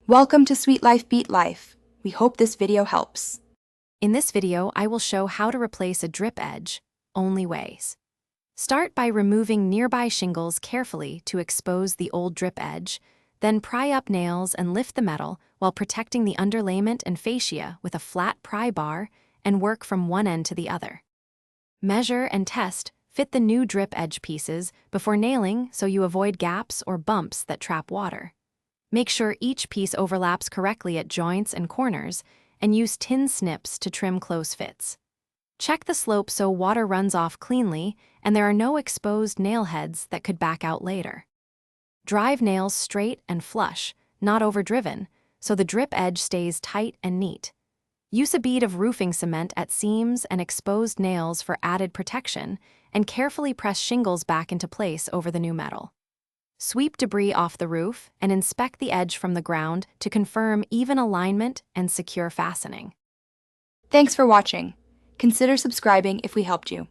Welcome to Sweet Life Beat Life. We hope this video helps. In this video, I will show how to replace a drip edge, only ways. Start by removing nearby shingles carefully to expose the old drip edge, then pry up nails and lift the metal while protecting the underlayment and fascia with a flat pry bar and work from one end to the other. Measure and fit the new drip edge pieces before nailing so you avoid gaps or bumps that trap water. Make sure each piece overlaps correctly at joints and corners, and use tin snips to trim close fits. Check the slope so water runs off cleanly and there are no exposed nail heads that could back out later. Drive nails straight and flush, not overdriven, so the drip edge stays tight and neat. Use a bead of roofing cement at seams and exposed nails for added protection, and carefully press shingles back into place over the new metal. Sweep debris off the roof and inspect the edge from the ground to confirm even alignment and secure fastening. Thanks for watching. Consider subscribing if we helped you.